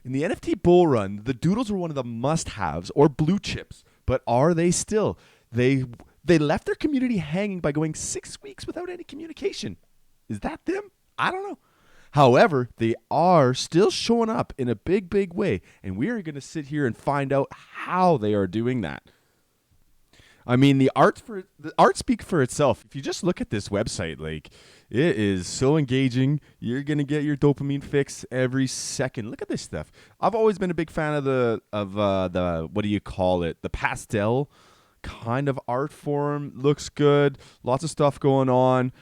In the NFT bull run, the Doodles were one of the must-haves or blue chips, but are they still? They left their community hanging by going 6 weeks without any communication. Is that them? I don't know. However, they are still showing up in a big, big way, and we are going to sit here and find out how they are doing that. I mean, the art speaks for itself. If you just look at this website, like, it is so engaging. You're gonna get your dopamine fix every second. Look at this stuff. I've always been a big fan of the what do you call it? The pastel kind of art form. Looks good. Lots of stuff going on.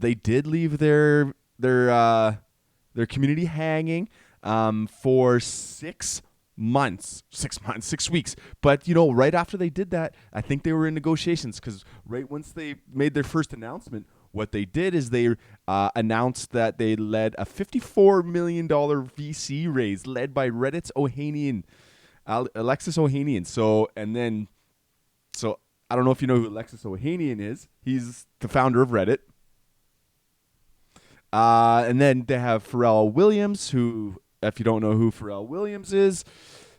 They did leave their community hanging for 6 months, 6 weeks. But, right after they did that, I think they were in negotiations, because right once they made their first announcement, what they did is they announced that they led a $54 million VC raise led by Reddit's Alexis Ohanian. So I don't know if you know who Alexis Ohanian is. He's the founder of Reddit. And then they have Pharrell Williams, who, if you don't know who Pharrell Williams is,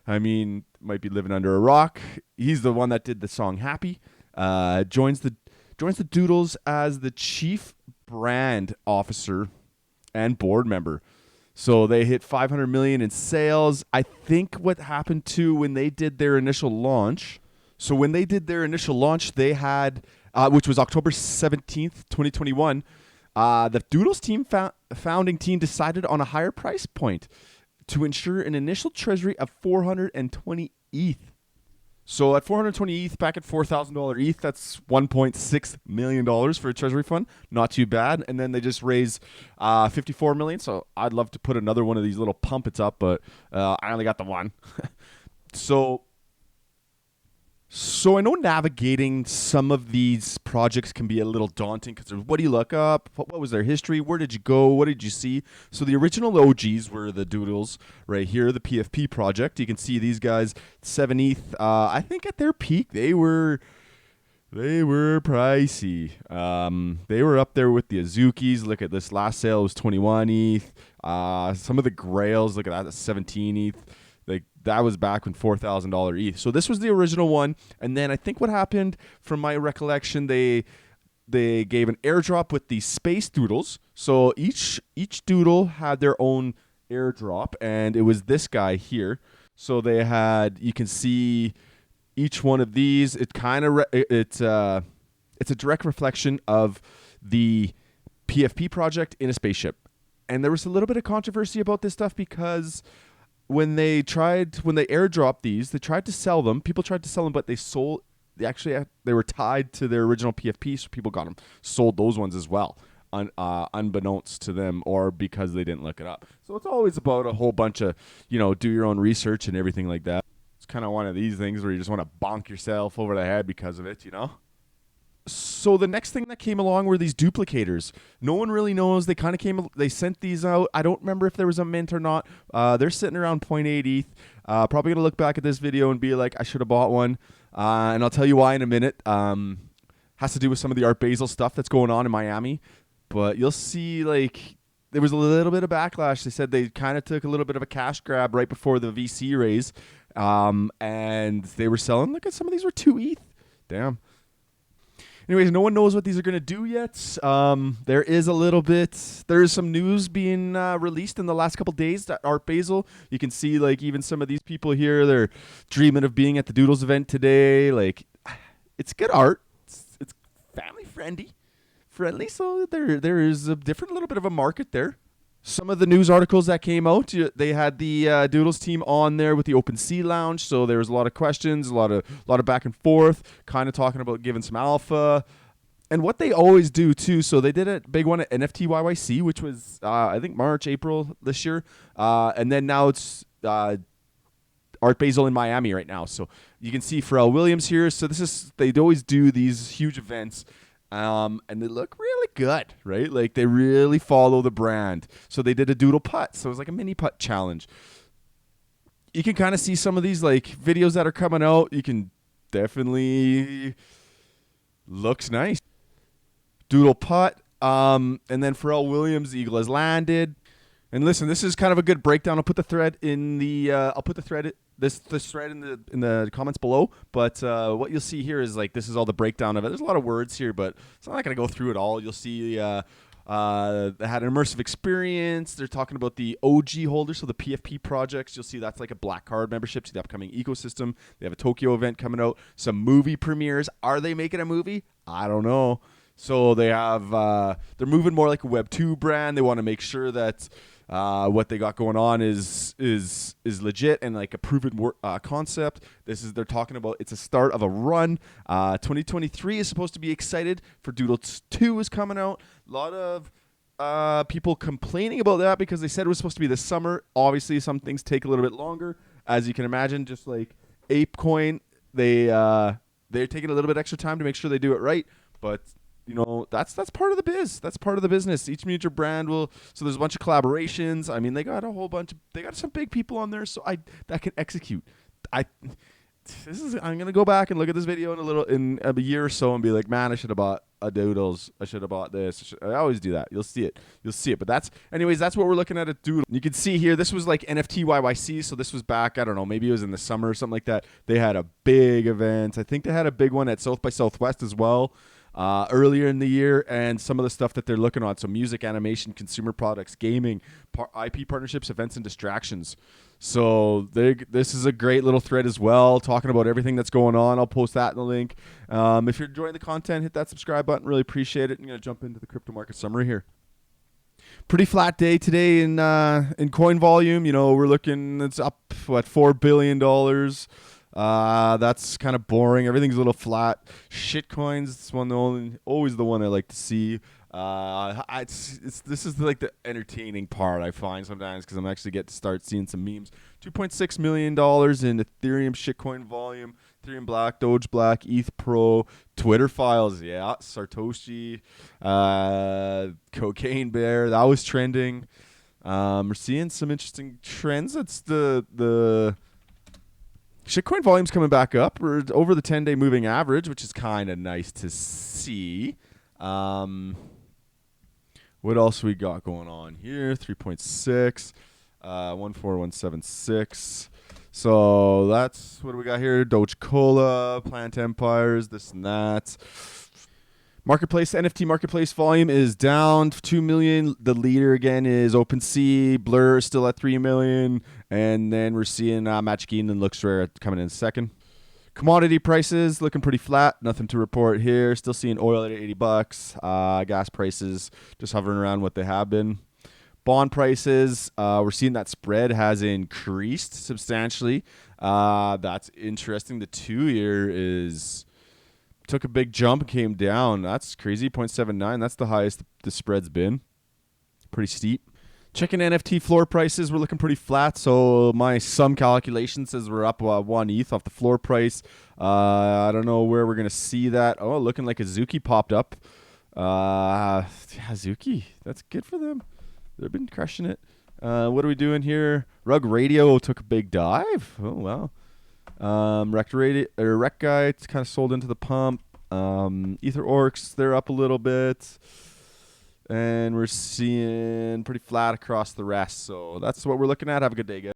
I mean, might be living under a rock. He's the one that did the song Happy. Joins the Doodles as the chief brand officer and board member. So they hit 500 million in sales. I think what happened too when they did their initial launch. So when they did their initial launch, they had, which was October 17th, 2021, the Doodles team founding team decided on a higher price point to ensure an initial treasury of 420 ETH. So at 420 ETH, back at $4,000 ETH, that's $1.6 million for a treasury fund. Not too bad. And then they just raised $54 million. So I'd love to put another one of these little pumpets up, but I only got the one. So I know navigating some of these projects can be a little daunting, because what do you look up? What was their history? Where did you go? What did you see? So the original OGs were the Doodles right here, the PFP project. You can see these guys, 7 ETH. I think at their peak, they were pricey. They were up there with the Azukis. Look at this last sale was 21 ETH. Some of the Grails, look at that, 17 ETH. Like, that was back when $4,000 ETH. So this was the original one. And then I think what happened, from my recollection, they gave an airdrop with the space doodles. So each doodle had their own airdrop, and it was this guy here. So they had, you can see each one of these. It kind of it's a direct reflection of the PFP project in a spaceship. And there was a little bit of controversy about this stuff, because when they airdropped these, they tried to sell them. People tried to sell them, but they were tied to their original PFP, so people got them, sold those ones as well, unbeknownst to them, or because they didn't look it up. So it's always about a whole bunch of, do your own research and everything like that. It's kind of one of these things where you just want to bonk yourself over the head because of it, So the next thing that came along were these duplicators. No one really knows. They sent these out. I don't remember if there was a mint or not. They're sitting around 0.8 ETH. Probably going to look back at this video and be like, I should have bought one. And I'll tell you why in a minute. Has to do with some of the Art Basel stuff that's going on in Miami. But you'll see, like, there was a little bit of backlash. They said they kind of took a little bit of a cash grab right before the VC raise. And they were selling. Look at some of these were 2 ETH. Damn. Anyways, no one knows what these are going to do yet. There is some news being released in the last couple days at Art Basel. You can see, like, even some of these people here, they're dreaming of being at the Doodles event today. Like, it's good art. It's family friendly. So there is a different little bit of a market there. Some of the news articles that came out, they had the Doodles team on there with the OpenSea Lounge, so there was a lot of questions, a lot of back and forth, kind of talking about giving some alpha, and what they always do too. So they did a big one at NFT YYC, which was I think March, April this year, and then now it's Art Basel in Miami right now. So you can see Pharrell Williams here. So they always do these huge events. And they look really good, right? Like, they really follow the brand. So they did a Doodle Putt. So it was like a mini putt challenge. You can kind of see some of these, like, videos that are coming out. You can definitely, looks nice. Doodle Putt. And then Pharrell Williams, the eagle has landed. And listen, this is kind of a good breakdown. I'll put the thread in the this thread in the comments below. But what you'll see here is like this is all the breakdown of it. There's a lot of words here, but so I'm not gonna go through it all. You'll see they had an immersive experience. They're talking about the OG holders, so the PFP projects. You'll see that's like a black card membership to the upcoming ecosystem. They have a Tokyo event coming out. Some movie premieres. Are they making a movie? I don't know. So they have they're moving more like a Web 2 brand. They want to make sure that what they got going on is legit and like a proven concept. They're talking about it's a start of a run. 2023 is supposed to be excited for Doodles 2 is coming out. A lot of people complaining about that because they said it was supposed to be this summer. Obviously, some things take a little bit longer, as you can imagine. Just like ApeCoin, they're taking a little bit extra time to make sure they do it right, but. You know, that's part of the biz. That's part of the business. Each major brand will. So there's a bunch of collaborations. I mean, they got a whole bunch of. They got some big people on there. So that can execute. I'm gonna go back and look at this video in a year or so and be like, man, I should have bought a Doodles. I should have bought this. I always do that. You'll see it. But that's what we're looking at Doodle. You can see here. This was like NFT YYC. So this was back. I don't know. Maybe it was in the summer or something like that. They had a big event. I think they had a big one at South by Southwest as well. Earlier in the year, and some of the stuff that they're looking on. So music, animation, consumer products, gaming, IP partnerships, events, and distractions. So this is a great little thread as well, talking about everything that's going on. I'll post that in the link. If you're enjoying the content, hit that subscribe button. Really appreciate it. I'm going to jump into the crypto market summary here. Pretty flat day today in coin volume. You know, we're looking, it's up, $4 billion. That's kind of boring. Everything's a little flat. Shitcoins, it's always the one I like to see. This is like the entertaining part I find sometimes because I'm actually get to start seeing some memes. $2.6 million in Ethereum shitcoin volume. Ethereum Black, Doge Black, ETH Pro, Twitter files, yeah, Satoshi, Cocaine Bear, that was trending. We're seeing some interesting trends. That's the shitcoin volume's coming back up. We're over the 10-day moving average, which is kind of nice to see. What else we got going on here? 3.6, 14176. So that's what do we got here? Doge Cola, Plant Empires, this and that. NFT marketplace volume is down 2 million. The leader again is OpenSea. Blur is still at 3 million. And then we're seeing Magic Eden and LooksRare coming in second. Commodity prices looking pretty flat. Nothing to report here. Still seeing oil at $80. Gas prices just hovering around what they have been. Bond prices, we're seeing that spread has increased substantially. That's interesting. The 2-year took a big jump and came down. That's crazy. 0.79. That's the highest the spread's been. Pretty steep. Checking NFT floor prices, we're looking pretty flat. So my sum calculation says we're up 1 ETH off the floor price. I don't know where we're going to see that. Oh, looking like Azuki popped up. Azuki, that's good for them. They've been crushing it. What are we doing here? Rug Radio took a big dive. Oh, wow. Rec Guy, it's kind of sold into the pump. Ether Orcs, they're up a little bit. And we're seeing pretty flat across the rest. So that's what we're looking at. Have a good day, guys.